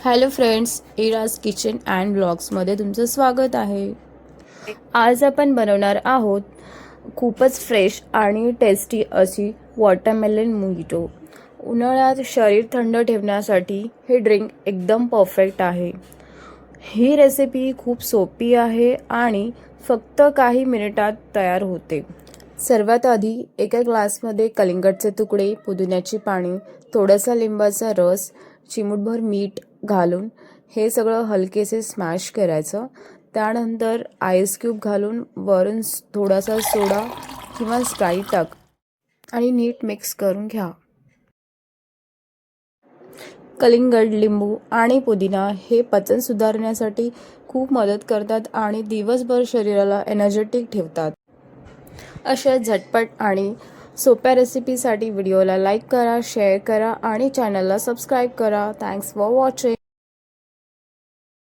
Hello friends, Iraj kitchen and ब्लॉग्समध्ये तुमचं स्वागत आहे। आज आपण बनवणार आहोत खूपच फ्रेश आणि टेस्टी अशी वॉटरमेलन मोजिटो। उन्हाळ्यात शरीर थंड ठेवण्यासाठी हे ड्रिंक एकदम परफेक्ट आहे। ही रेसिपी खूप सोपी आहे आणि फक्त काही मिनिटात तयार होते। सर्वात आधी एका ग्लासमध्ये कलिंगडचे तुकडे, पुदिन्याची पाने, थोडासा लिंबाचा रस, चिमूटभर मीठ घालून हे सगळं हलकेसे स्मॅश करायचं। त्यानंतर आईस क्यूब घालून वरून थोडासा सोडा किंवा स्प्राईट टाक आणि नीट मिक्स करून घ्या। कलिंगड, लिंबू आणि पुदिना हे पचन सुधारण्यासाठी खूप मदत करतात आणि दिवसभर शरीराला एनर्जेटिक ठेवतात। अशा झटपट आणि सोप्या रेसिपीसाठी व्हिडिओला लाईक करा, शेअर करा आणि चॅनलला सबस्क्राईब करा। Thanks for watching.